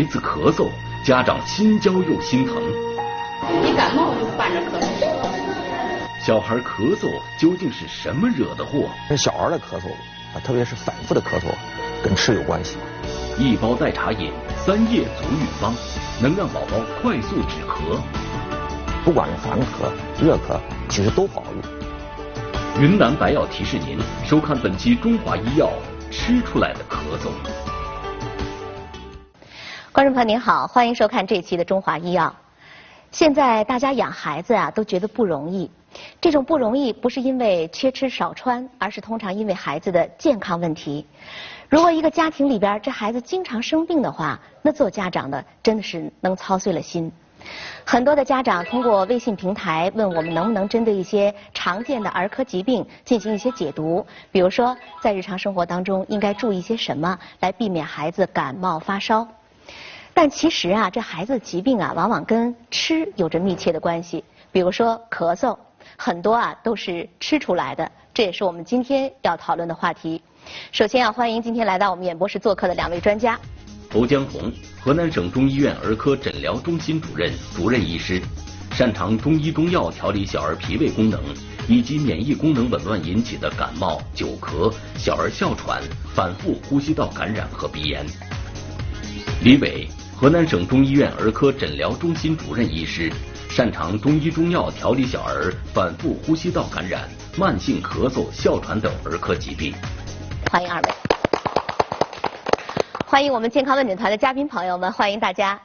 子咳嗽，家长心焦又心疼。一感冒就伴着咳嗽。小孩咳嗽究竟是什么惹的祸？小孩的咳嗽啊，特别是反复的咳嗽，跟吃有关系。一包代茶饮，3叶足浴方，能让宝宝快速止咳。不管是寒咳、热咳，其实都好用。云南白药提示您收看本期《中华医药》，吃出来的咳嗽。观众朋友您好，欢迎收看这期的《中华医药》。现在大家养孩子啊，都觉得不容易。这种不容易不是因为缺吃少穿，而是通常因为孩子的健康问题。如果一个家庭里边这孩子经常生病的话，那做家长的真的是能操碎了心。很多的家长通过微信平台问我们能不能针对一些常见的儿科疾病进行一些解读，比如说在日常生活当中应该注意些什么来避免孩子感冒发烧。但其实啊，这孩子的疾病啊，往往跟吃有着密切的关系。比如说咳嗽，很多啊都是吃出来的，这也是我们今天要讨论的话题。首先要欢迎今天来到我们演播室做客的2位专家。侯江红，河南省中医院儿科诊疗中心主任、主任医师，擅长中医中药调理小儿脾胃功能以及免疫功能紊乱引起的感冒、久咳、小儿哮喘、反复呼吸道感染和鼻炎。李伟，河南省中医院儿科诊疗中心主任医师，擅长中医中药调理小儿反复呼吸道感染、慢性咳嗽、哮喘等儿科疾病。欢迎2位。欢迎我们健康问诊团的嘉宾朋友们，欢迎大家。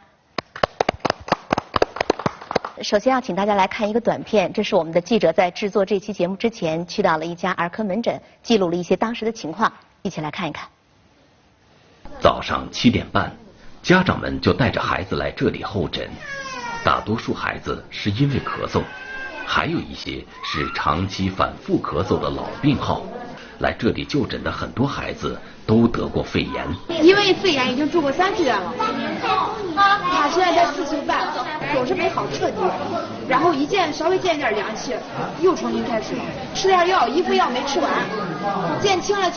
首先要请大家来看一个短片，这是我们的记者在制作这期节目之前去到了一家儿科门诊，记录了一些当时的情况，一起来看一看。早上7点半，家长们就带着孩子来这里候诊。大多数孩子是因为咳嗽，还有一些是长期反复咳嗽的老病号。来这里就诊的很多孩子都得过肺炎，因为肺炎已经住过3次院了，他现在才4岁半，总是没好彻底，然后稍微见点凉气，又重新开始了，吃点药，一副药没吃完，见轻了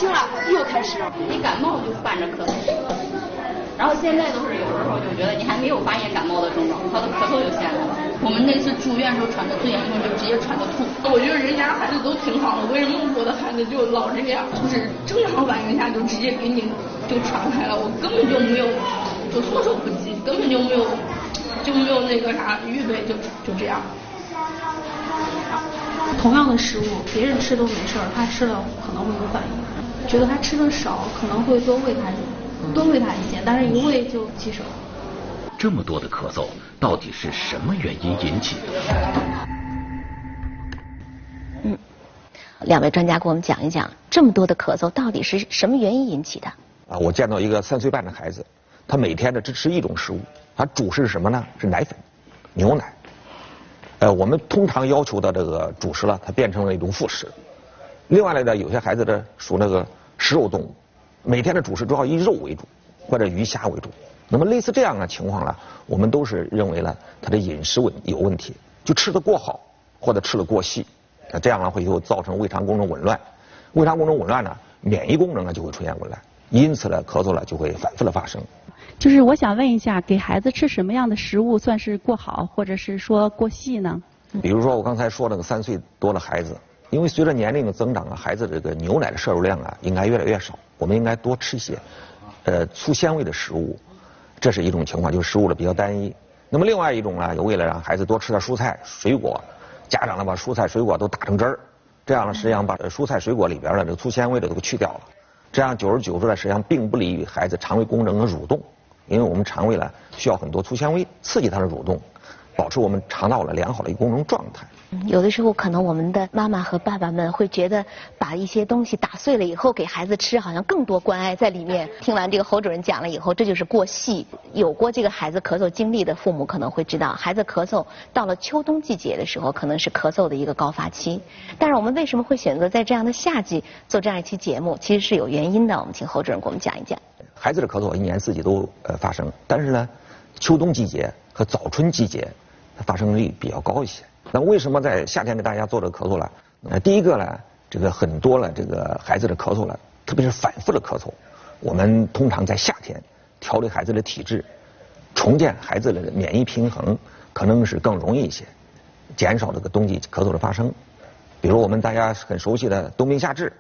又开始了。一感冒就伴着咳嗽，然后现在都是有时候就觉得你还没有发现感冒的症状，他的咳嗽就先来了。我们那次住院时候传的最严重，就直接传的吐。我觉得人家孩子都挺好的，为什么我的孩子就老这样？就是正常反应下就直接给你就传开了，我根本就没有就措手不及，根本就没有那个啥预备，就这样。同样的食物，别人吃都没事，他吃了可能会有反应。觉得他吃的少，可能会多喂他一些，但是一喂就棘手。这么多的咳嗽，到底是什么原因引起的？2位专家给我们讲一讲，这么多的咳嗽到底是什么原因引起的？我见到一个3岁半的孩子，他每天呢只吃一种食物，他主食是什么呢？是奶粉、牛奶。我们通常要求的这个主食了，它变成了一种副食。另外呢，有些孩子呢属那个食肉动物，每天的主食主要以肉为主，或者鱼虾为主。那么类似这样的情况呢，我们都是认为呢，他的饮食有问题，就吃得过好或者吃得过细，这样呢会造成胃肠功能紊乱，胃肠功能紊乱呢，免疫功能呢就会出现紊乱，因此呢咳嗽呢就会反复的发生。就是我想问一下，给孩子吃什么样的食物算是过好，或者是说过细呢？比如说我刚才说那个3岁多的孩子，因为随着年龄的增长啊，孩子这个牛奶的摄入量啊应该越来越少，我们应该多吃一些粗纤维的食物。这是一种情况，就是食物的比较单一。那么另外一种呢，为了让孩子多吃点蔬菜水果，家长呢把蔬菜水果都打成汁儿，这样呢实际上把蔬菜水果里边的这个粗纤维的都去掉了。这样久而久之呢，实际上并不利于孩子肠胃功能的蠕动，因为我们肠胃呢需要很多粗纤维刺激它的蠕动，保持我们肠道的良好的一个功能状态。有的时候可能我们的妈妈和爸爸们会觉得把一些东西打碎了以后给孩子吃，好像更多关爱在里面。听完这个侯主任讲了以后，这就是过细。有过这个孩子咳嗽经历的父母可能会知道，孩子咳嗽到了秋冬季节的时候，可能是咳嗽的一个高发期。但是我们为什么会选择在这样的夏季做这样一期节目，其实是有原因的。我们请侯主任给我们讲一讲。孩子的咳嗽1年4季都发生，但是呢，秋冬季节和早春季节它发生率比较高一些。那为什么在夏天给大家做这个咳嗽呢？第一个呢，这个很多了这个孩子的咳嗽了，特别是反复的咳嗽，我们通常在夏天调理孩子的体质，重建孩子的免疫平衡可能是更容易一些，减少这个冬季咳嗽的发生。比如我们大家很熟悉的冬病夏治，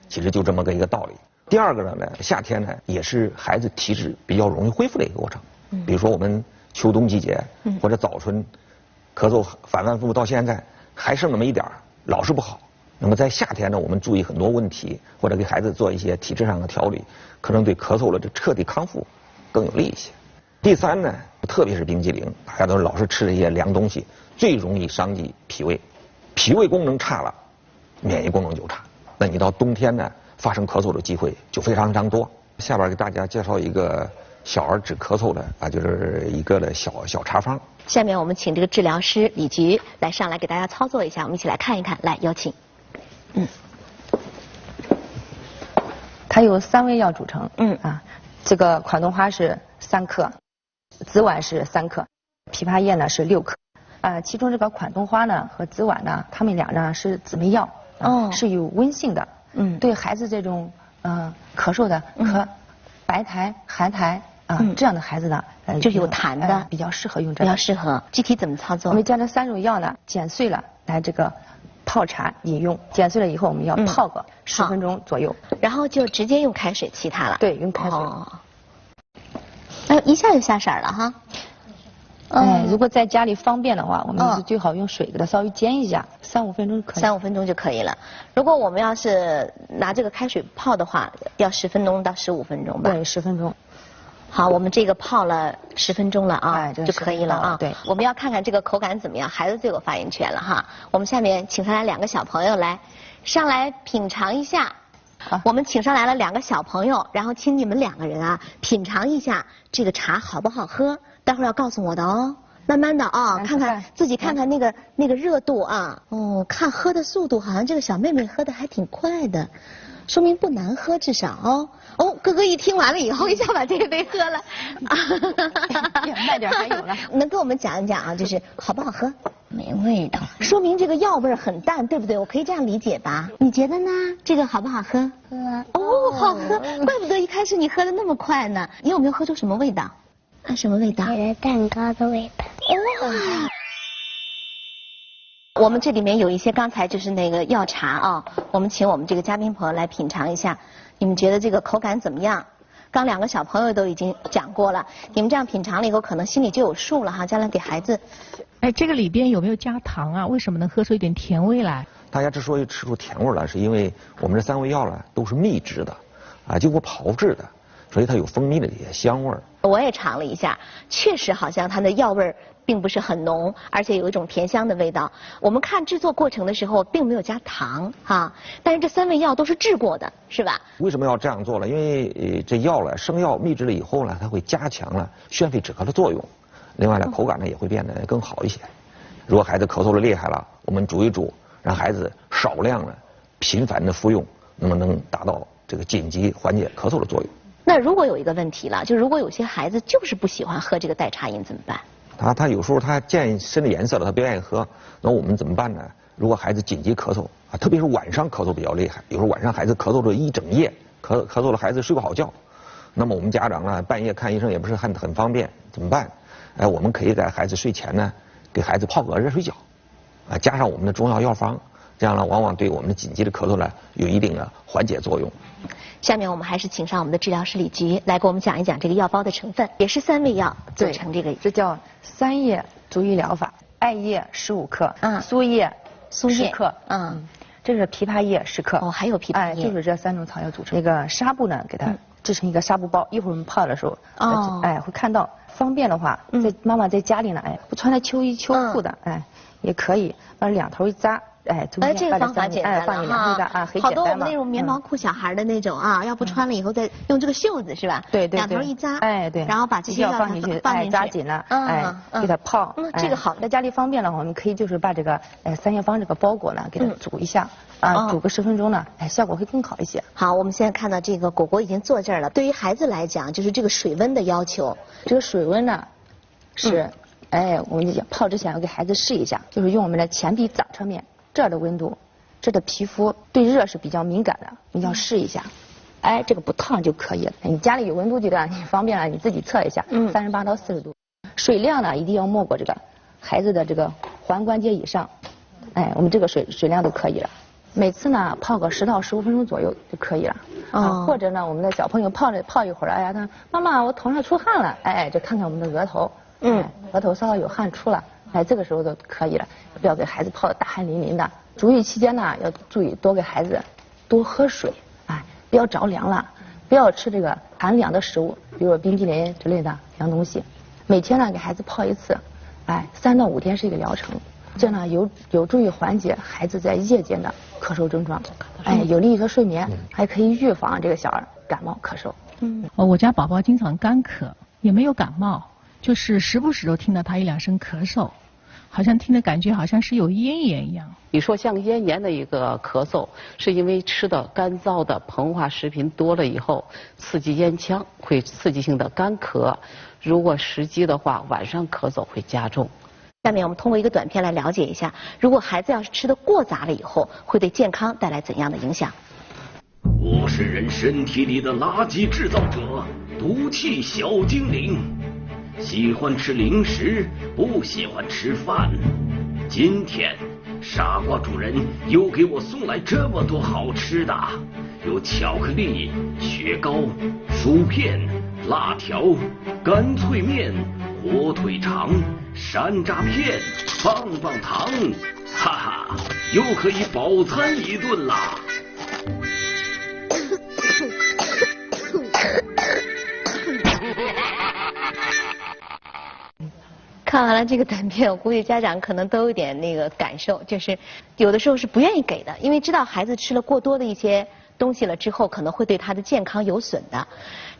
其实就这么个一个道理。第二个呢，夏天呢也是孩子体质比较容易恢复的一个过程。比如说我们秋冬季节或者早春，咳嗽反反复复到现在还剩那么一点儿，老是不好。那么在夏天呢，我们注意很多问题，或者给孩子做一些体质上的调理，可能对咳嗽的这彻底康复更有利一些。第三呢，特别是冰激凌，大家都老是吃这些凉东西，最容易伤及脾胃，脾胃功能差了，免疫功能就差。那你到冬天呢，发生咳嗽的机会就非常多。下边给大家介绍一个小儿止咳嗽的就是一个的小茶方。下面我们请这个治疗师李菊来上来给大家操作一下，我们一起来看一看。来，有请。它由3味药组成。这个款冬花是3克，紫菀是3克，枇杷叶呢是6克。其中这个款冬花呢和紫菀呢，它们俩呢是姊妹药，是有温性的。对孩子这种咳嗽的白痰、寒痰这样的孩子呢，就有痰的，比较适合用这个。比较适合。具体怎么操作？我们将这3种药呢剪碎了来这个泡茶饮用。剪碎了以后，我们要泡个10分钟左右，然后就直接用开水沏它了。对，用开水。一下就下色了哈。如果在家里方便的话，我们是最好用水给它稍微煎一下，3、5分钟可以。3、5分钟就可以了。如果我们要是拿这个开水泡的话，要10分钟到15分钟吧。对，10分钟。好，我们这个泡了10分钟了啊，就可以了啊。对，我们要看看这个口感怎么样，孩子最有发言权了哈。我们下面请上来2个小朋友上来品尝一下。我们请上来了2个小朋友，然后请你们2个人品尝一下这个茶好不好喝，待会儿要告诉我的哦。慢慢的看看自己看看那个热度啊。看喝的速度，好像这个小妹妹喝的还挺快的，说明不难喝，至少哥哥一听完了以后，一下把这个杯喝了。慢点还有呢。能跟我们讲一讲就是好不好喝？没味道，说明这个药味很淡，对不对？我可以这样理解吧？你觉得呢？这个好不好喝？好喝，怪不得一开始你喝的那么快呢。你有没有喝出什么味道？什么味道？蛋糕的味道。我们这里面有一些刚才就是那个药茶我们请我们这个嘉宾朋友来品尝一下，你们觉得这个口感怎么样？刚2个小朋友都已经讲过了，你们这样品尝了以后，可能心里就有数了哈，将来给孩子。这个里边有没有加糖啊？为什么能喝出一点甜味来？大家之所以吃出甜味来，是因为我们这3味药呢都是秘制的，经过炮制的，所以它有蜂蜜的这些香味儿。我也尝了一下，确实好像它的药味并不是很浓，而且有一种甜香的味道。我们看制作过程的时候，并没有加糖但是这3味药都是制过的，是吧？为什么要这样做呢？因为这药呢，生药秘制了以后呢，它会加强了宣肺止咳的作用，另外呢，口感呢也会变得更好一些。如果孩子咳嗽的厉害了，我们煮一煮，让孩子少量的、频繁的服用，那么能达到这个紧急缓解咳嗽的作用。那如果有一个问题了，就如果有些孩子就是不喜欢喝这个代茶饮怎么办？他有时候他见深的颜色了，他不愿意喝，那我们怎么办呢？如果孩子紧急咳嗽特别是晚上咳嗽比较厉害，有时候晚上孩子咳嗽了一整夜，咳嗽了孩子睡不好觉，那么我们家长呢半夜看医生也不是很方便，怎么办？我们可以在孩子睡前呢给孩子泡个热水脚，加上我们的中药药方，这样呢往往对我们的紧急的咳嗽呢有一定的缓解作用。下面我们还是请上我们的治疗师李菊来给我们讲一讲这个药包的成分，也是3味药组成这个。这叫3叶足浴疗法，艾叶15克，苏叶10克，这是枇杷叶10克。还有枇杷叶。就是这3种草药组成。那个纱布呢，给它制成一个纱布包，一会儿我们泡的时候，会看到。方便的话，妈妈在家里呢，不穿的秋衣秋裤的，也可以把2头一扎，中间这个方法简单放进2个很简单嘛。好多我们那种棉毛裤小孩的那种要不穿了以后再用这个袖子是吧？对，2头一扎，对，然后把这些药放进去，扎紧了，给它泡。这个好，在家里方便了，我们可以就是把这个3药方这个包裹呢，给它煮一下，煮个10分钟呢，效果会更好一些。好，我们现在看到这个果果已经坐这儿了。对于孩子来讲，就是这个水温的要求，这个水温呢是，我们就泡之前要给孩子试一下，就是用我们的前臂掌侧面这儿的温度，这的皮肤对热是比较敏感的，你要试一下。哎，这个不烫就可以了。你家里有温度计的，你方便了你自己测一下，38到40度。水量呢一定要没过这个孩子的这个踝关节以上，哎，我们这个水量就可以了。每次呢泡个10到15分钟左右就可以了。或者呢我们的小朋友泡一会儿，哎呀，他妈妈我头上出汗了，哎，就看看我们的额头，额头稍稍有汗出了，哎，这个时候就可以了。不要给孩子泡得大汗淋淋的。足浴期间呢要注意多给孩子多喝水，哎，不要着凉了，不要吃这个寒凉的食物，比如说冰激凌之类的凉东西。每天呢给孩子泡一次，哎，3到5天是一个疗程。这样呢有助于缓解孩子在夜间的咳嗽症状，哎，有利于他睡眠，还可以预防这个小儿感冒咳嗽。我家宝宝经常干咳，也没有感冒，就是时不时都听到他1-2声咳嗽，好像听的感觉好像是有咽炎一样。你说像咽炎的一个咳嗽，是因为吃的干燥的膨化食品多了以后，刺激咽腔，会刺激性的干咳。如果时机的话，晚上咳嗽会加重。下面我们通过一个短片来了解一下，如果孩子要是吃得过杂了以后，会对健康带来怎样的影响？我是人身体里的垃圾制造者，毒气小精灵，喜欢吃零食，不喜欢吃饭。今天傻瓜主人又给我送来这么多好吃的，有巧克力、雪糕、薯片、辣条、干脆面、火腿肠、山楂片、棒棒糖，哈哈，又可以饱餐一顿啦！看完了这个短片，我估计家长可能都有点那个感受，就是有的时候是不愿意给的，因为知道孩子吃了过多的一些东西了之后，可能会对他的健康有损的。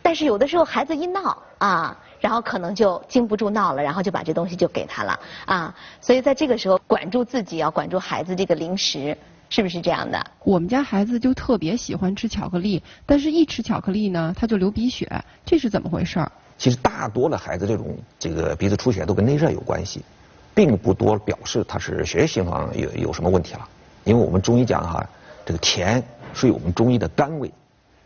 但是有的时候孩子一闹啊，然后可能就经不住闹了，然后就把这东西就给他了啊。所以在这个时候管住自己，要管住孩子这个零食，是不是这样的？我们家孩子就特别喜欢吃巧克力，但是一吃巧克力呢，他就流鼻血，这是怎么回事？其实大多的孩子这个鼻子出血都跟内热有关系，并不多表示他是血液系统上有什么问题了。因为我们中医讲哈，这个甜是我们中医的甘味，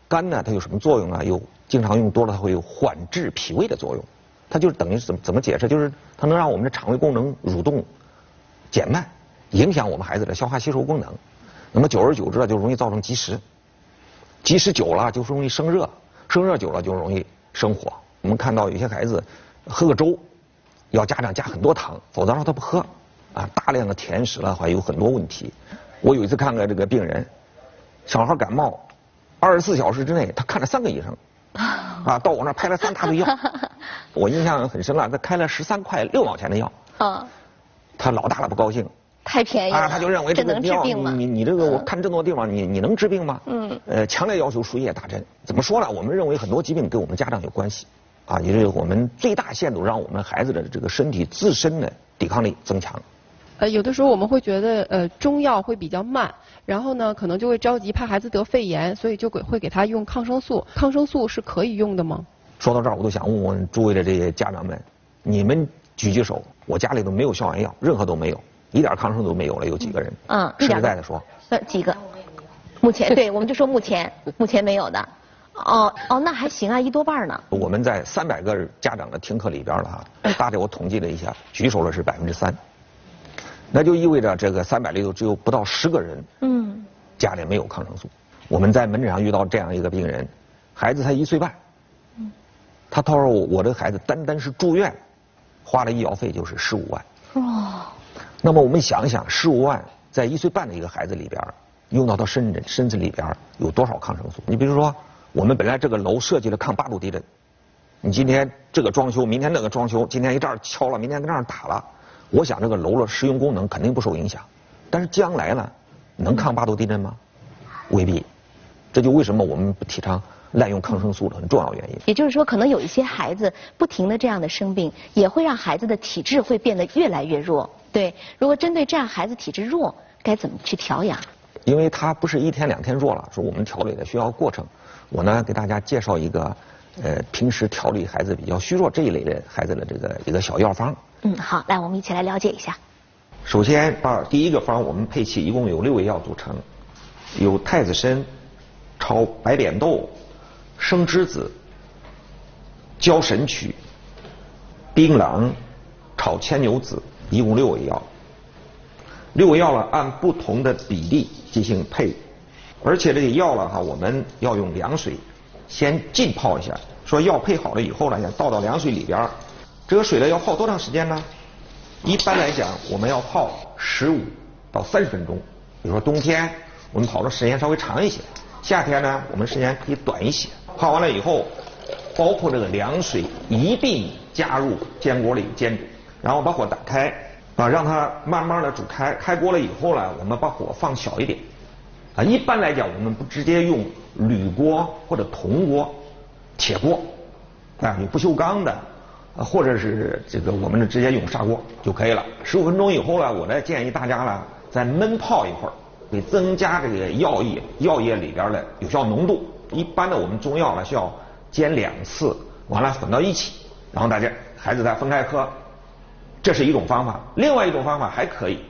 甘呢它有什么作用啊？经常用多了它会有缓治脾胃的作用，它就是等于怎么解释？就是它能让我们的肠胃功能蠕动减慢，影响我们孩子的消化吸收功能。那么久而久之就容易造成积食，积食久了就容易生热，生热久了就容易生火。我们看到有些孩子喝个粥，要家长加很多糖，否则让他不喝啊。大量的甜食的话有很多问题。我有一次看个这个病人，小孩感冒，24小时之内他看了3个医生，啊，到我那儿拍了3大堆药。我印象很深了，他开了13块6毛钱的药，他老大了不高兴。太便宜了，他就认为这个药你这个我看这么多地方，你能治病吗？强烈要求输液打针。怎么说呢？我们认为很多疾病跟我们家长有关系。啊，也就是我们最大限度让我们孩子的这个身体自身的抵抗力增强。有的时候我们会觉得中药会比较慢，然后呢可能就会着急怕孩子得肺炎，所以就会给他用抗生素。抗生素是可以用的吗？说到这儿，我都想问问诸位的这些家长们，你们举举手，我家里都没有消炎药，任何都没有，一点抗生素都没有了，有几个人？实实在在说。几个？目前对，我们就说目前没有的。那还行啊，1多半呢。我们在300个家长的听课里边了哈，大概我统计了一下，举手了是3%，那就意味着这个300里头只有不到10个人，家里没有抗生素。我们在门诊上遇到这样一个病人，孩子才1岁半，他他说我这个孩子单是住院，花了医药费就是15万。那么我们想一想，15万在1岁半的一个孩子里边，用到他身子里边有多少抗生素？你比如说。我们本来这个楼设计了抗8度地震，你今天这个装修，明天那个装修，今天这儿敲了，明天在那儿打了，我想这个楼的实用功能肯定不受影响。但是将来呢，能抗8度地震吗？未必。这就为什么我们不提倡滥用抗生素的很重要原因。也就是说，可能有一些孩子不停的这样的生病，也会让孩子的体质会变得越来越弱。对，如果针对这样孩子体质弱，该怎么去调养？因为他不是1天2天弱了，说我们调理的需要过程。我呢给大家介绍一个平时调理孩子比较虚弱这一类的孩子的这个一个小药方。好，来我们一起来了解一下。首先第一个方我们配器一共有6味药组成，有太子参、炒白扁豆、生栀子、焦神曲、槟榔、炒牵牛子，一共6味药。6味药呢，按不同的比例进行配，而且这个药了哈，我们要用凉水先浸泡一下。说药配好了以后呢，要倒到凉水里边。这个水呢要泡多长时间呢？一般来讲，我们要泡15到30分钟。比如说冬天我们泡的时间稍微长一些，夏天呢我们时间可以短一些。泡完了以后，包括这个凉水一并加入煎锅里煎煮，然后把火打开啊，让它慢慢的煮开。开锅了以后呢，我们把火放小一点啊。一般来讲，我们不直接用铝锅或者铜锅、铁锅啊，有不锈钢的。或者是这个我们直接用砂锅就可以了。15分钟以后呢，我再建议大家呢再焖泡一会儿，给增加这个药液里边的有效浓度。一般的我们中药呢需要煎2次，完了混到一起，然后大家孩子再分开喝，这是一种方法。另外一种方法还可以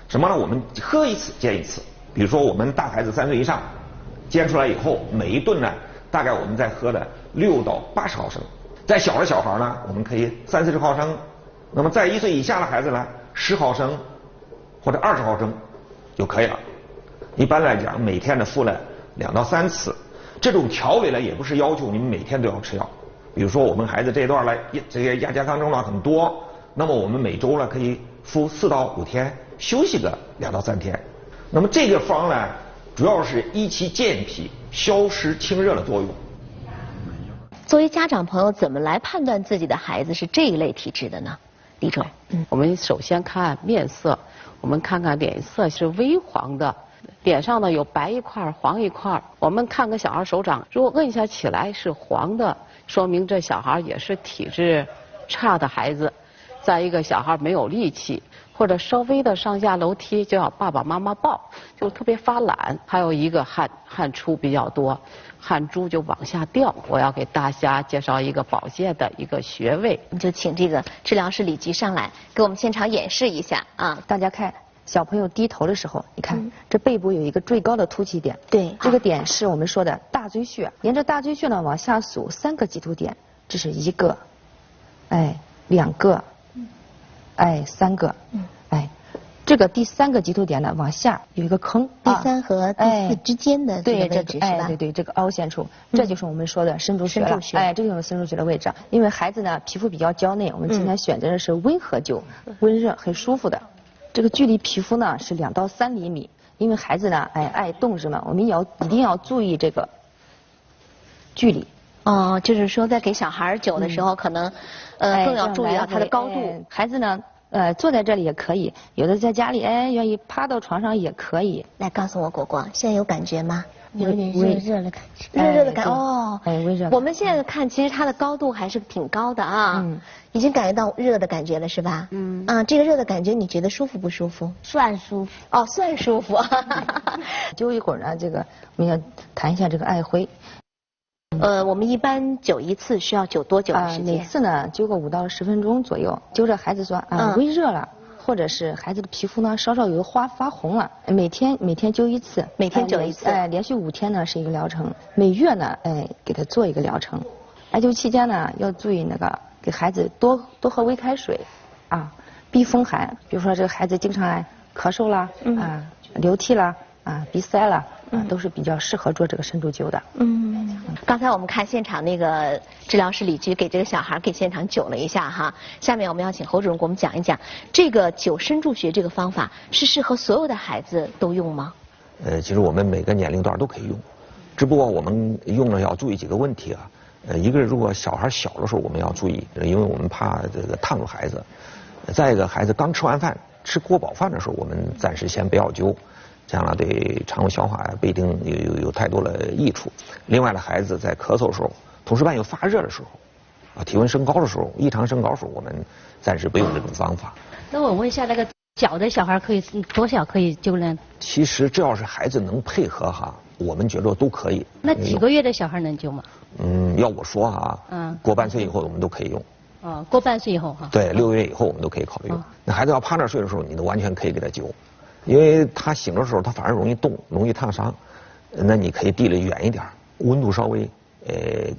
什么呢？我们喝1次煎1次。比如说我们大孩子3岁以上，煎出来以后，每一顿呢大概我们再喝的6到80毫升。再小的小孩呢，我们可以30-40毫升。那么在1岁以下的孩子呢，10毫升或者20毫升就可以了。一般来讲，每天呢服了2到3次。这种调理呢，也不是要求你们每天都要吃药。比如说我们孩子这段来这些亚健康症状很多，那么我们每周呢可以服4到5天，休息个2到3天。那么这个方呢，主要是益气健脾、消湿清热的作用。作为家长朋友，怎么来判断自己的孩子是这一类体质的呢？李总，我们首先看面色，我们看看脸色是微黄的，脸上呢有白一块、黄一块。我们看个小孩手掌，如果摁下起来是黄的，说明这小孩也是体质差的孩子。再一个，小孩没有力气，或者稍微的上下楼梯就要爸爸妈妈抱，就特别发懒。还有一个汗出比较多，汗珠就往下掉。我要给大家介绍一个保健的一个穴位，你就请这个治疗师李菊上来给我们现场演示一下啊。大家看，小朋友低头的时候，你看这背部有一个最高的凸起点，对，这个点是我们说的大椎穴，沿着大椎穴呢往下数3个棘突点，这是1个，哎，2个，哎，3个，哎，这个第3个棘突点呢往下有一个坑，第3和第4之间的这个位置是吧？哎，对对，这个凹陷处，这就是我们说的深柱穴了。哎，这就是深柱穴的位置。因为孩子呢皮肤比较娇嫩，我们今天选择的是温和灸，温热很舒服的。这个距离皮肤呢是2到3厘米，因为孩子呢爱动是吗？我们一定要注意这个距离。哦，就是说在给小孩灸的时候，可能更要注意到他的高度。孩子呢坐在这里也可以，有的在家里愿意趴到床上也可以。来告诉我果果，现在有感觉吗？有点热热的感觉，热热的感觉哦。微热。我们现在看，其实它的高度还是挺高的啊，已经感觉到热的感觉了，是吧？这个热的感觉你觉得舒服不舒服？算舒服。哦，算舒服。灸一会儿呢，这个我们要谈一下这个艾灰。我们一般灸1次需要灸多久的时间？每次呢灸个5到10分钟左右。灸着孩子说微热了，或者是孩子的皮肤呢稍稍有发红了，每天灸1次，每天灸1次，连续5天呢是一个疗程，每月呢给他做一个疗程。艾灸期间呢要注意那个给孩子多喝温开水啊，避风寒。比如说这个孩子经常咳嗽啦流涕啦鼻塞啦都是比较适合做这个深度灸的。刚才我们看现场那个治疗师李菊给这个小孩给现场灸了一下哈，下面我们要请侯主任给我们讲一讲这个灸深柱穴这个方法是适合所有的孩子都用吗？其实我们每个年龄段都可以用，只不过我们用了要注意几个问题啊。一个如果小孩小的时候我们要注意，因为我们怕这个烫着孩子。再一个，孩子刚吃完饭吃过饱饭的时候，我们暂时先不要灸。这样呢，对肠胃消化不一定有太多的益处。另外呢，孩子在咳嗽的时候，同时伴有发热的时候，体温升高的时候，异常升高的时候，我们暂时不用这种方法。那我问一下，那个小的小孩可以多小可以灸呢？其实只要是孩子能配合我们觉得都可以。那几个月的小孩能灸吗？要我说过半岁以后我们都可以用。过半岁以后对，6个月以后我们都可以考虑用。那孩子要趴那睡的时候，你都完全可以给他灸。因为他醒的时候，他反而容易动，容易烫伤。那你可以离得远一点，温度稍微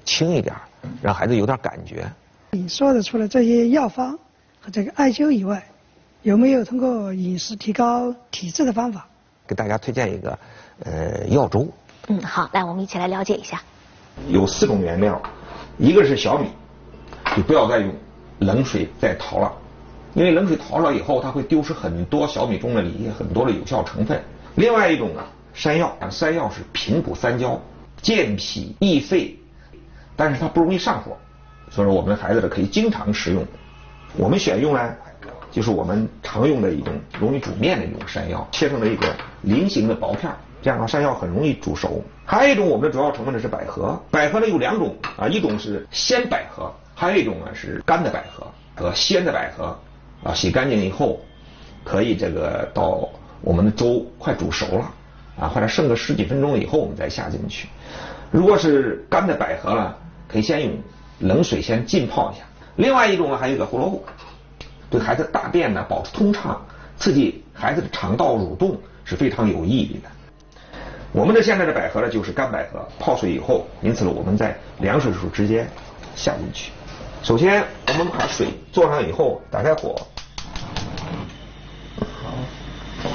轻一点，让孩子有点感觉。你说的除了这些药方和这个艾灸以外，有没有通过饮食提高体质的方法？给大家推荐一个药粥。好，来我们一起来了解一下。有4种原料，一个是小米，就不要再用冷水再淘了，因为冷水淘了以后，它会丢失很多小米中的里很多的有效成分。另外一种呢，山药，山药是平补三焦，健脾益肺，但是它不容易上火，所以说我们孩子可以经常食用。我们选用呢，就是我们常用的一种容易煮面的一种山药，切成了一个菱形的薄片，这样的话山药很容易煮熟。还有一种我们的主要成分呢是百合，百合呢有2种啊，一种是鲜百合，还有一种呢是干的百合。鲜的百合啊，洗干净以后，可以这个到我们的粥快煮熟了啊，或者剩个10几分钟以后我们再下进去。如果是干的百合呢，可以先用冷水先浸泡一下。另外一种呢，还有一个胡萝卜，对孩子大便呢保持通畅，刺激孩子的肠道蠕动是非常有意义的。我们现在的百合呢就是干百合，泡水以后，因此呢我们在凉水的时候直接下进去。首先我们把水做上以后，打开火，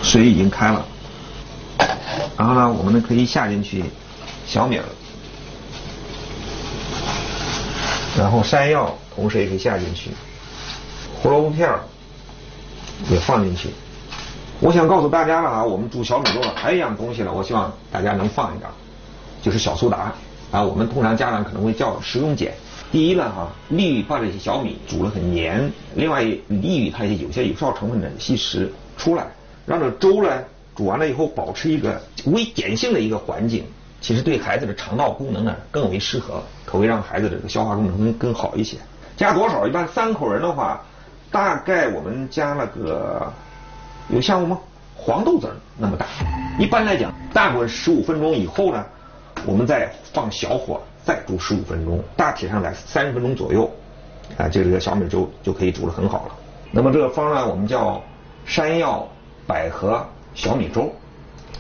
水已经开了，然后呢我们可以下进去小米儿，然后山药同时也可以下进去，胡萝卜片也放进去。我想告诉大家了啊，我们煮小米粥了，还有一样东西呢，我希望大家能放一点，就是小苏打啊。我们通常家长可能会叫食用碱。第一呢利于把这些小米煮得很黏，另外利于它有些有效成分的吸食出来，让这粥呢煮完了以后保持一个微碱性的一个环境，其实对孩子的肠道功能呢更为适合，可会让孩子的这个消化功能更好一些。加多少？一般3口人的话，大概我们加了个有像我们黄豆籽那么大。一般来讲，大滚15分钟以后呢，我们再放小火再煮15分钟，大体上在30分钟左右，啊，这个小米粥就可以煮得很好了。那么这个方案我们叫山药百合小米粥，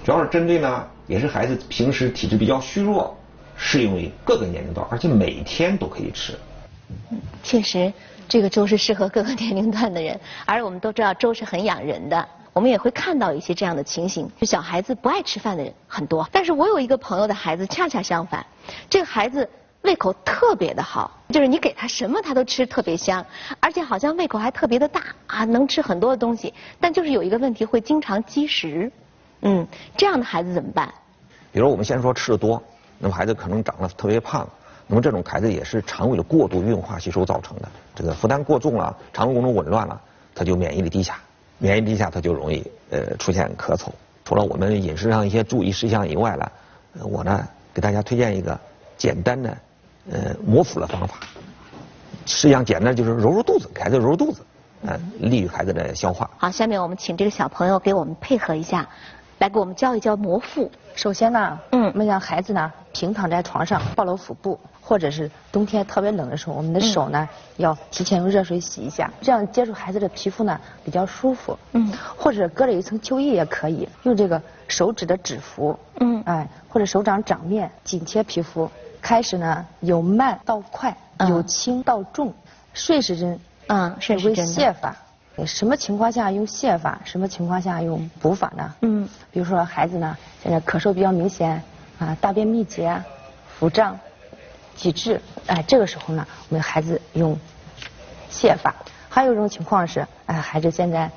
主要是针对呢，也是孩子平时体质比较虚弱，适用于各个年龄段，而且每天都可以吃。确实，这个粥是适合各个年龄段的人，而我们都知道粥是很养人的。我们也会看到一些这样的情形，就小孩子不爱吃饭的人很多。但是我有一个朋友的孩子恰恰相反，这个孩子胃口特别的好，就是你给他什么他都吃特别香，而且好像胃口还特别的大啊，能吃很多的东西。但就是有一个问题，会经常积食。这样的孩子怎么办？比如我们先说吃的多，那么孩子可能长得特别胖，那么这种孩子也是肠胃的过度运化吸收造成的。这个负担过重了，肠胃功能紊乱了，他就免疫力低下。免疫力低下，它就容易出现咳嗽。除了我们饮食上一些注意事项以外呢，我呢给大家推荐一个简单的摩腹的方法。实际上简单就是揉揉肚子，给孩子揉揉肚子，利于孩子的消化。好，下面我们请这个小朋友给我们配合一下，来给我们教一教摩腹。首先呢，我们让孩子呢平躺在床上，抱搂腹部，或者是冬天特别冷的时候，我们的手呢要提前用热水洗一下，这样接触孩子的皮肤呢比较舒服。或者隔着一层秋衣也可以，用这个手指的指腹，或者手掌掌面紧贴皮肤。开始呢由慢到快，由轻到重，顺时针顺时针泻法。什么情况下用泻法，什么情况下用补法呢？比如说孩子呢现在咳嗽比较明显啊，大便秘结、腹胀、积滞，这个时候呢我们孩子用泻法。还有一种情况是孩子现在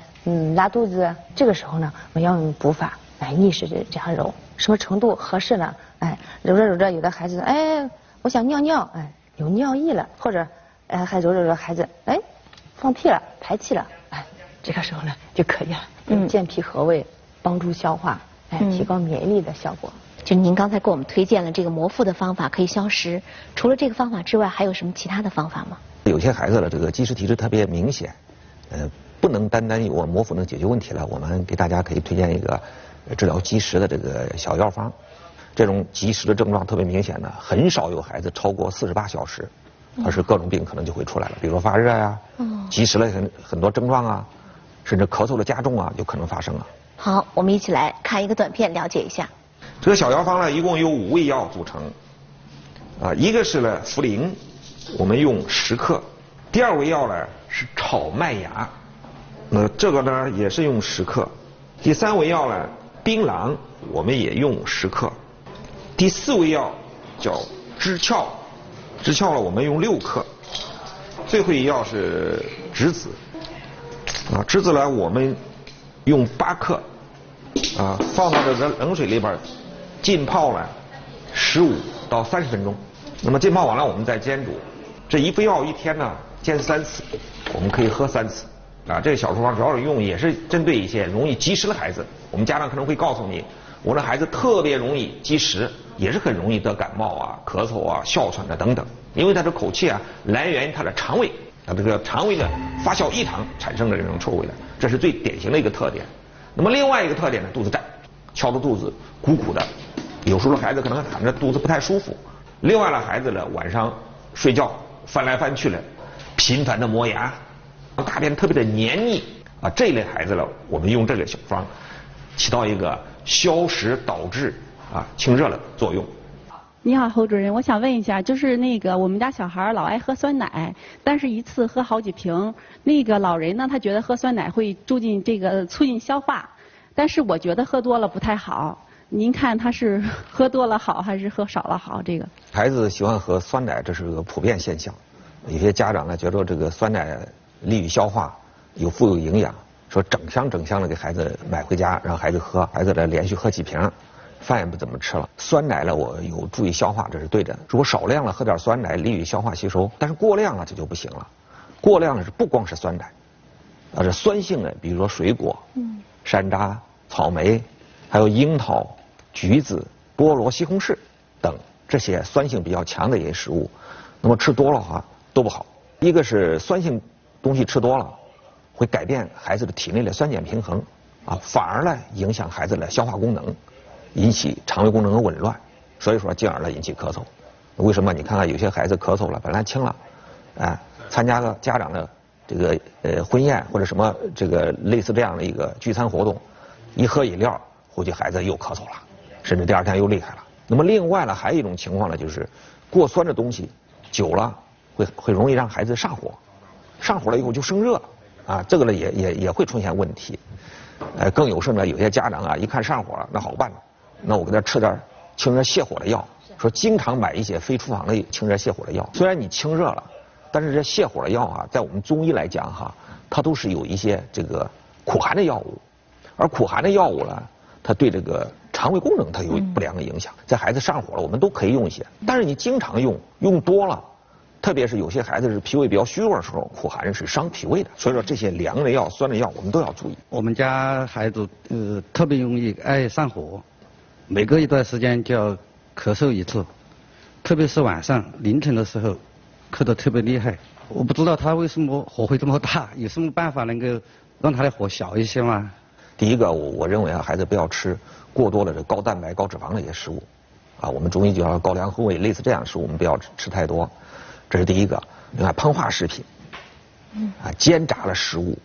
拉肚子，这个时候呢我们要用补法，逆时针这样揉，什么程度合适呢？揉着揉着，有的孩子我想尿尿，有尿意了，或者还揉着揉着孩子放屁了，排气了，这个时候呢就可以了。健脾和胃，帮助消化，提高免疫力的效果。就您刚才给我们推荐了这个摩腹的方法，可以消食。除了这个方法之外，还有什么其他的方法吗？有些孩子的这个积食体质特别明显，不能单单有摩腹能解决问题了。我们给大家可以推荐一个治疗积食的这个小药方。这种积食的症状特别明显的，很少有孩子超过48小时，它是各种病可能就会出来了，比如说发热呀，积食了很多症状啊，甚至咳嗽的加重啊，有可能发生啊。好，我们一起来看一个短片，了解一下。这个小药方呢，一共由5味药组成，一个是呢茯苓，我们用10克。第2味药呢是炒麦芽，那这个呢也是用10克。第3味药呢槟榔，我们也用10克。第4味药叫栀壳，栀壳呢我们用6克。最后一药是栀子，栀子呢我们用8克，放到这冷水里边浸泡呢15到30分钟。那么浸泡完了我们再煎煮。这一副药一天呢煎3次，我们可以喝3次。这个小处方主要是用也是针对一些容易积食的孩子。我们家长可能会告诉你，我的孩子特别容易积食，也是很容易得感冒啊、咳嗽啊、哮喘啊等等，因为他的口气来源于他的肠胃，这个肠胃的发酵异常产生的这种臭味的，这是最典型的一个特点。那么另外一个特点呢，肚子胀，敲着肚子鼓鼓的，有时候孩子可能喊着肚子不太舒服。另外呢，孩子呢晚上睡觉翻来翻去了，频繁的磨牙，大便特别的黏腻这一类孩子呢，我们用这个小方起到一个消食导滞清热的作用。你好，侯主任，我想问一下，就是那个我们家小孩老爱喝酸奶，但是一次喝好几瓶。那个老人呢，他觉得喝酸奶会促进消化，但是我觉得喝多了不太好。您看他是喝多了好还是喝少了好？这个孩子喜欢喝酸奶，这是个普遍现象。有些家长呢觉得这个酸奶利于消化，富有营养，说整箱的给孩子买回家让孩子喝，孩子呢连续喝几瓶，饭也不怎么吃了。酸奶呢我有助于消化，这是对的。如果少量了喝点酸奶利于消化吸收，但是过量了这就不行了。过量呢是不光是酸奶，这酸性的比如说水果，山楂、草莓，还有樱桃、橘子、菠萝、西红柿等这些酸性比较强的一些食物，那么吃多了都不好。一个是酸性东西吃多了会改变孩子的体内的酸碱平衡反而呢影响孩子的消化功能，引起肠胃功能的紊乱，所以说进而呢引起咳嗽。为什么？你看看有些孩子咳嗽了本来轻了，参加个家长的这个婚宴或者什么这个类似这样的一个聚餐活动，一喝饮料回去孩子又咳嗽了，甚至第2天又厉害了。那么另外呢还有一种情况呢，就是过酸的东西久了会容易让孩子上火，上火了以后就生热这个呢也会出现问题。更有甚呢，有些家长一看上火了，那好办了，那我给他吃点清热泻火的药，说经常买一些非处方的清热泻火的药。虽然你清热了，但是这泻火的药在我们中医来讲它都是有一些这个苦寒的药物，而苦寒的药物呢，它对这个肠胃功能它有不良的影响。在孩子上火了，我们都可以用一些，但是你经常用多了，特别是有些孩子是脾胃比较虚弱的时候，苦寒是伤脾胃的。所以说这些凉的药、酸的药我们都要注意。我们家孩子特别容易爱上火，每隔一段时间就要咳嗽一次，特别是晚上凌晨的时候咳得特别厉害。我不知道他为什么火会这么大，有什么办法能够让他的火小一些吗？第一个，我认为孩子不要吃过多的这高蛋白、高脂肪的一些食物我们中医就叫高粱厚味，类似这样的食物我们不要吃太多，这是第一个。另外，膨化食品煎炸的食物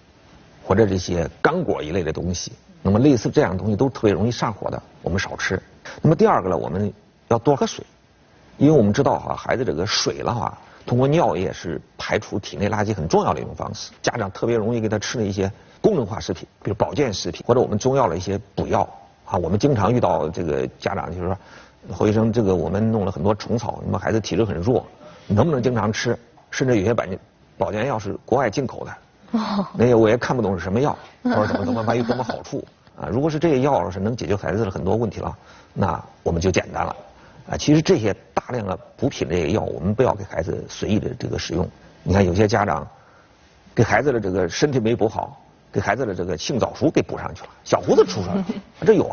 或者这些干果一类的东西，那么类似这样的东西都特别容易上火的，我们少吃。那么第二个呢，我们要多喝水，因为我们知道孩子这个水了通过尿液是排除体内垃圾很重要的一种方式。家长特别容易给他吃的一些功能化食品，比如保健食品或者我们中药的一些补药我们经常遇到这个家长就是说，侯医生，这个我们弄了很多虫草，那么孩子体质很弱，能不能经常吃？甚至有些保健药是国外进口的，那些我也看不懂是什么药，或者怎么有什么好处如果是这些药是能解决孩子的很多问题了，那我们就简单了其实这些大量的补品这些药，我们不要给孩子随意的这个使用。你看有些家长给孩子的这个身体没补好，给孩子的这个性早熟给补上去了，小胡子出来了这有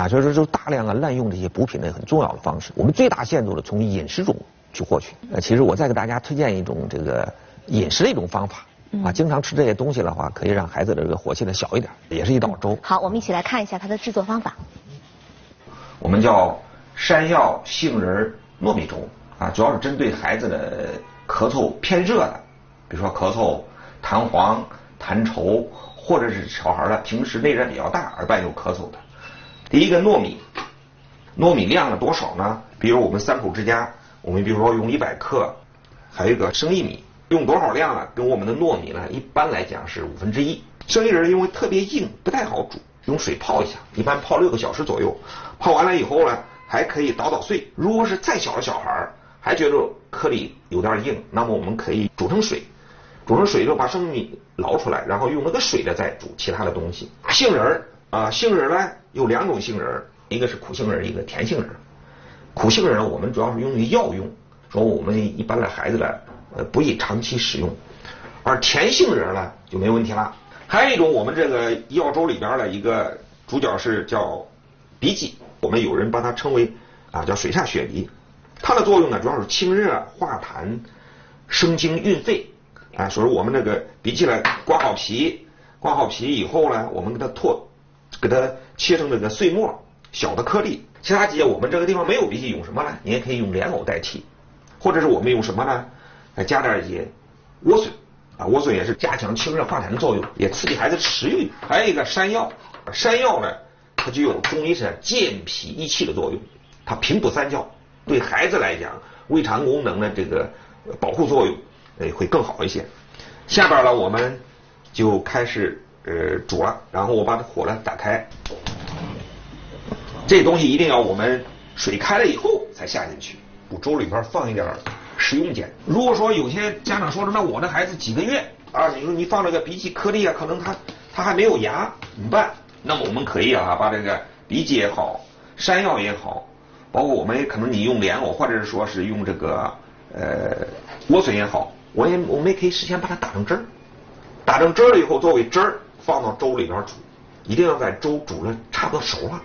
所以说就大量滥用这些补品的很重要的方式。我们最大限度的从饮食中去获取其实我再给大家推荐一种这个饮食的一种方法经常吃这些东西的话，可以让孩子的这个火气呢小一点，也是一道粥。好，我们一起来看一下它的制作方法。我们叫山药杏仁糯米粥主要是针对孩子的咳嗽偏热的，比如说咳嗽、痰黄、痰稠，或者是小孩平时内热比较大而伴有咳嗽的。第一个糯米量了多少呢？比如我们3口之家，我们比如说用100克，还有一个生薏米，用多少量呢？跟我们的糯米呢，一般来讲是1/5。生薏仁因为特别硬，不太好煮，用水泡一下，一般泡6个小时左右。泡完了以后呢，还可以捣碎。如果是再小的小孩还觉得颗粒有点硬，那么我们可以煮成水。煮成水之后把生米捞出来，然后用那个水的再煮其他的东西。杏仁杏仁呢有2种杏仁，一个是苦杏仁，一个甜杏仁。苦杏仁我们主要是用于药用，说我们一般的孩子呢不宜长期使用，而甜杏仁呢就没问题了。还有一种我们这个药粥里边的一个主角是叫荸荠，我们有人把它称为叫水下雪梨。它的作用呢主要是清热化痰、生津运肺。所以我们这个荸荠呢刮好皮以后呢，我们给它切成这个碎末小的颗粒。其他季节我们这个地方没有荸荠，用什么呢？你也可以用莲藕代替，或者是我们用什么呢？加点一些莴笋莴笋也是加强清热化痰的作用，也刺激孩子食欲。还有一个山药，山药呢它具有中医是健脾益气的作用，它平补三焦，对孩子来讲胃肠功能的这个保护作用会更好一些。下边呢我们就开始煮了，然后我把火呢打开。这东西一定要我们水开了以后才下进去。粥里边放一点食用碱。如果说有些家长说了，那我的孩子几个月你说你放这个荸荠颗粒可能他还没有芽，怎么办？那么我们可以把这个荸荠也好，山药也好，包括我们可能你用莲藕，或者是说是用这个莴笋也好，我们也可以事先把它打成汁儿。打成汁儿了以后，作为汁儿放到粥里边煮，一定要在粥煮了差不多熟了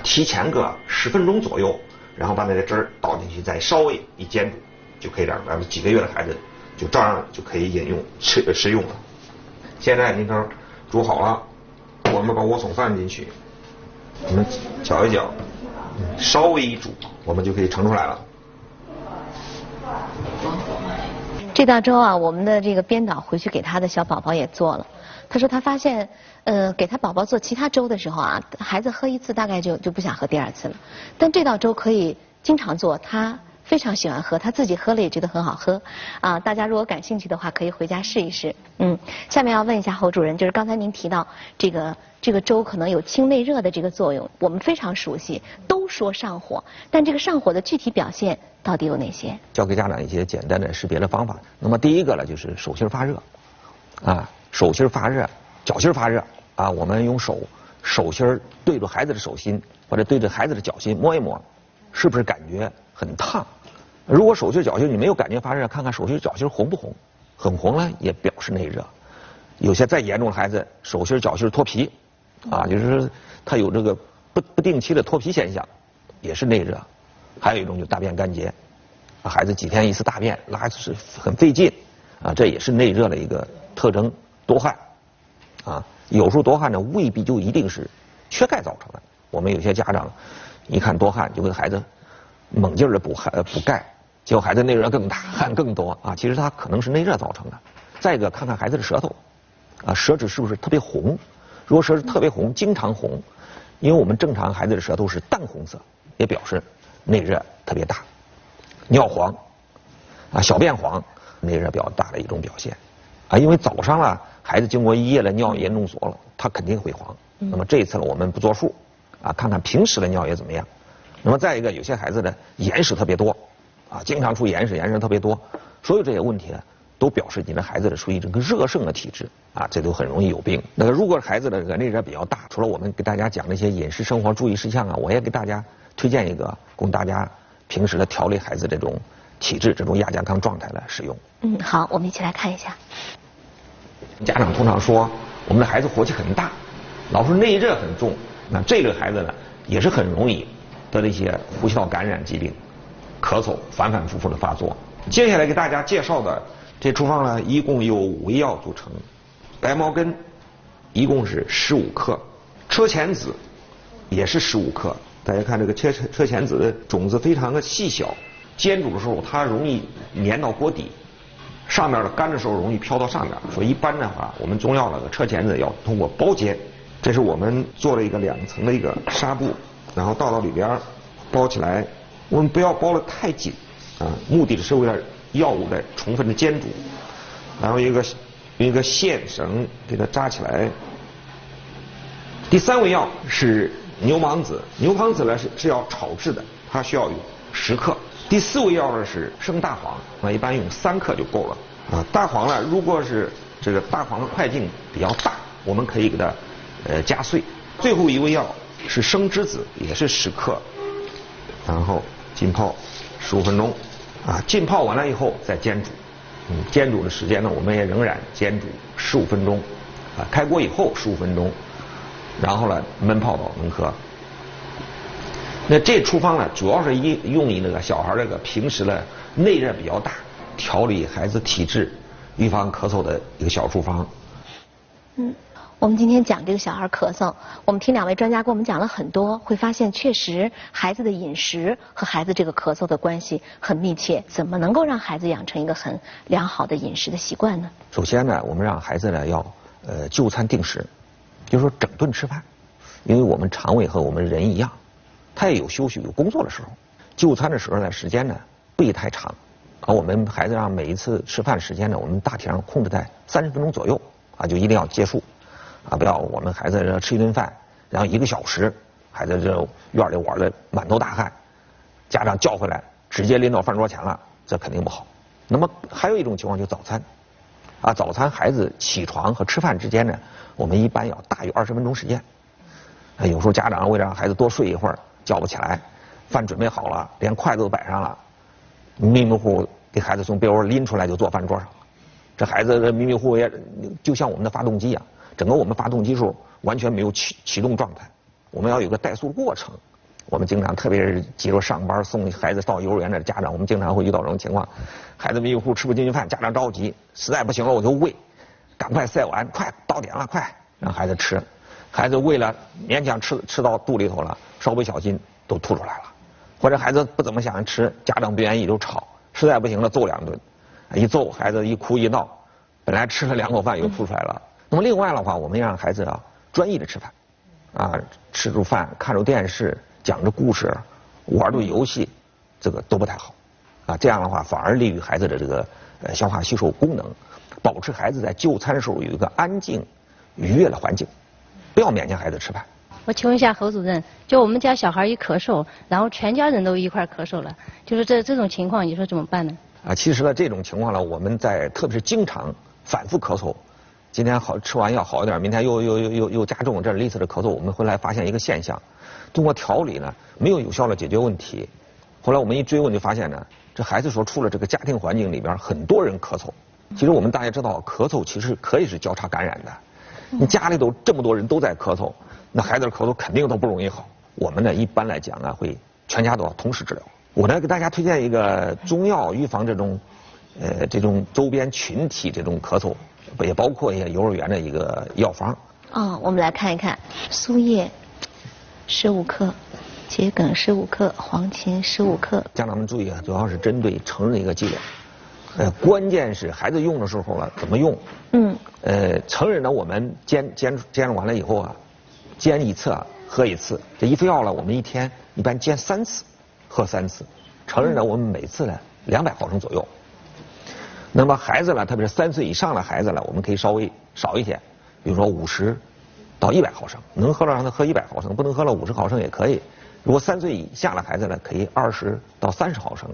提前个10分钟左右，然后把那个汁儿倒进去，再稍微一煎煮就可以让咱们几个月的孩子就照样就可以饮用食用了。现在您看煮好了，我们把莴笋放进去，我们搅一搅，稍微一煮，我们就可以盛出来了。这道粥我们的这个编导回去给他的小宝宝也做了。他说他发现，给他宝宝做其他粥的时候孩子喝1次大概就不想喝第2次了。但这道粥可以经常做，他非常喜欢喝，他自己喝了也觉得很好喝大家如果感兴趣的话，可以回家试一试。下面要问一下侯主任，就是刚才您提到这个粥可能有清内热的这个作用，我们非常熟悉，都说上火，但这个上火的具体表现到底有哪些？教给家长一些简单的识别的方法。那么第一个呢，就是手心发热手心发热，脚心发热我们用手心对着孩子的手心或者对着孩子的脚心摸一摸，是不是感觉很烫？如果手心脚心你没有感觉发热，看看手心脚心红不红，很红了也表示内热。有些再严重的孩子手心脚心脱皮就是他有这个不定期的脱皮现象，也是内热。还有一种就是大便干结孩子几天一次大便，拉是很费劲这也是内热的一个特征。多汗有时候多汗呢未必就一定是缺钙造成的。我们有些家长一看多汗就给孩子猛劲儿的补钙，结果孩子内热更大，汗更多其实它可能是内热造成的。再一个看看孩子的舌头舌质是不是特别红，如果舌质特别红，经常红，因为我们正常孩子的舌头是淡红色，也表示内热特别大。尿黄小便黄，内热比较大的一种表现因为早上孩子经过一夜的尿严重锁了，他肯定会黄。那么这一次我们不作数看看平时的尿液怎么样。那么再一个，有些孩子的眼屎特别多经常出眼屎特别多，所有这些问题呢都表示你的孩子属于这个热盛的体质这都很容易有病。那个如果孩子的内热比较大，除了我们给大家讲那些饮食生活注意事项我也给大家推荐一个供大家平时的调理孩子这种体质这种亚健康状态来使用。好，我们一起来看一下。家长通常说我们的孩子火气很大，老是内热很重，那这类孩子呢也是很容易得了一些呼吸道感染疾病，咳嗽反反复复的发作。接下来给大家介绍的这处方呢一共由5味药组成。白茅根一共是15克，车前子也是15克。大家看这个车前子的种子非常的细小，煎煮的时候它容易粘到锅底，上面的干的时候容易飘到上面，所以一般的话我们中药车前子要通过包煎。这是我们做了一个2层的一个纱布，然后倒到里边包起来，我们不要包得太紧目的是为了药物的充分的煎煮，然后用一个线绳给它扎起来。第3味药是牛蒡子，牛蒡子呢是要炒制的，它需要有10克。第4味药呢是生大黄，一般用3克就够了。大黄呢，如果是这个大黄的块径比较大，我们可以给它夹碎。最后一味药是生栀子，也是10克，然后浸泡15分钟。浸泡完了以后再煎煮。煎煮的时间呢，我们也仍然煎煮15分钟。开锅以后15分钟，然后呢焖泡到能喝。那这处方呢，主要是用于那个小孩这个平时呢内热比较大，调理孩子体质、预防咳嗽的一个小处方。我们今天讲这个小孩咳嗽，我们听2位专家给我们讲了很多，会发现确实孩子的饮食和孩子这个咳嗽的关系很密切。怎么能够让孩子养成一个很良好的饮食的习惯呢？首先呢，我们让孩子呢要就餐定时，就是说整顿吃饭，因为我们肠胃和我们人一样，他也有休息有工作的时候。就餐的时候呢，时间呢不宜太长，我们孩子让每一次吃饭时间呢，我们大体上控制在30分钟左右就一定要结束。不要我们孩子这吃一顿饭，然后1个小时，孩子这院里玩的满头大汗，家长叫回来直接拎到饭桌前了，这肯定不好。那么还有一种情况就是早餐，早餐孩子起床和吃饭之间呢，我们一般要大于20分钟时间。有时候家长为了让孩子多睡一会儿，叫不起来，饭准备好了，连筷子都摆上了，迷迷糊糊给孩子从被窝拎出来就坐饭桌上了。这孩子迷迷糊糊也就像我们的发动机一样。整个我们发动机时候完全没有启动状态，我们要有个怠速过程。我们经常，特别是急着上班送孩子到幼儿园的家长，我们经常会遇到这种情况：孩子迷迷糊糊吃不进去饭，家长着急，实在不行了我就喂，赶快塞碗，快到点了，快让孩子吃。孩子喂了，勉强吃到肚里头了，稍微小心都吐出来了。或者孩子不怎么想吃，家长不愿意就吵，实在不行了揍2顿，一揍孩子一哭一闹，本来吃了2口饭又吐出来了。那么另外的话，我们让孩子专一的吃饭，吃着饭看着电视讲着故事玩着游戏，这个都不太好，这样的话反而利于孩子的这个消化吸收功能，保持孩子在就餐的时候有一个安静愉悦的环境，不要勉强孩子吃饭。我请问一下侯主任，就我们家小孩一咳嗽，然后全家人都一块咳嗽了，就是这种情况，你说怎么办呢？其实呢，这种情况呢，我们在特别是经常反复咳嗽。今天吃完药好一点，明天又加重，这类似的咳嗽，我们后来发现一个现象，通过调理呢，没有效的解决问题。后来我们一追问就发现呢，这孩子所处的这个家庭环境里边，很多人咳嗽。其实我们大家知道，咳嗽其实可以是交叉感染的。你家里头这么多人都在咳嗽，那孩子的咳嗽肯定都不容易好。我们呢，一般来讲会全家都要同时治疗。我呢给大家推荐一个中药预防这种周边群体这种咳嗽。也包括一些幼儿园的一个药方。我们来看一看：苏叶15克，桔梗15克，黄芩15克。家长们注意主要是针对成人的一个剂量。关键是孩子用的时候怎么用？成人呢，我们煎完了以后煎一次喝一次。这一副药呢，我们一天一般煎3次，喝3次。成人呢，我们每次呢200毫升左右。那么孩子呢，特别是3岁以上的孩子呢，我们可以稍微少一些，比如说50到100毫升，能喝了让他喝100毫升，不能喝了50毫升也可以。如果3岁以下的孩子呢，可以20到30毫升，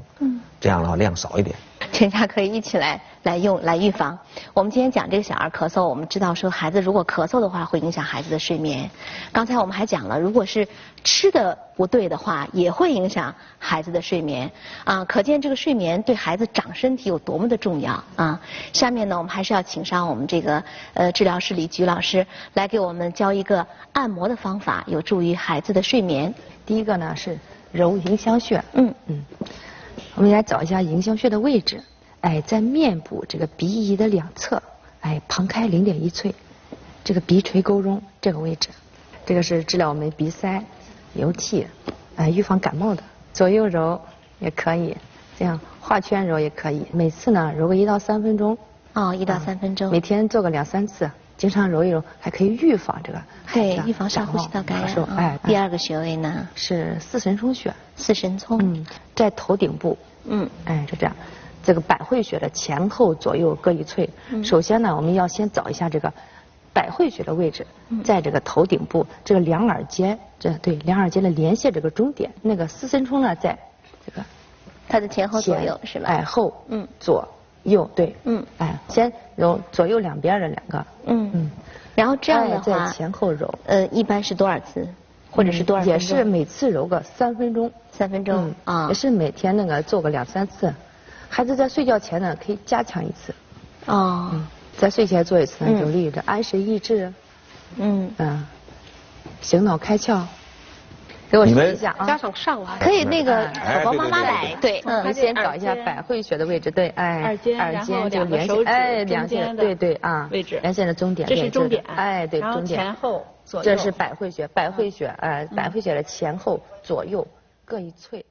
这样的话量少一点。全家可以一起来用来预防。我们今天讲这个小儿咳嗽，我们知道说孩子如果咳嗽的话，会影响孩子的睡眠。刚才我们还讲了，如果是吃的不对的话，也会影响孩子的睡眠可见这个睡眠对孩子长身体有多么的重要下面呢，我们还是要请上我们这个治疗师李菊老师来给我们教一个按摩的方法，有助于孩子的睡眠。第一个呢是揉迎香穴。我们来找一下迎香穴的位置，在面部这个鼻翼的2侧，旁开0.1寸，这个鼻垂沟中这个位置，这个是治疗我们鼻塞、流涕，预防感冒的。左右揉也可以，这样画圈揉也可以。每次呢揉个1到3分钟。1到3分钟。每天做个2、3次，经常揉一揉，还可以预防这个对，预防上呼吸道感染。哎，第二个穴位呢是四神聪穴。四神聪，在头顶部。哎，就这样。这个百会穴的前后左右各一寸。首先呢，我们要先找一下这个百会穴的位置，在这个头顶部这个两耳尖，两耳尖的连线这个中点。那个四神聪呢，在这个它的前后左右是吧？哎，后左右对。哎，先揉左右两边的两个。然后这样的话，在前后揉。一般是多少次？或者是多少分钟？也是每次揉个3分钟。3分钟啊。也是每天那个做个2、3次。孩子在睡觉前呢，可以加强一次。在睡前做一次呢，有利于这安神益智。醒脑开窍。给我说一下啊。加上上午可以那个宝宝妈妈来，对，先找一下百会穴的位置，对，哎，耳尖就连线，哎，两线，对啊，位置，连线的终点，这是终点，哎，对，终点，前后左右，这是百会穴，百会穴的前后左右各一寸。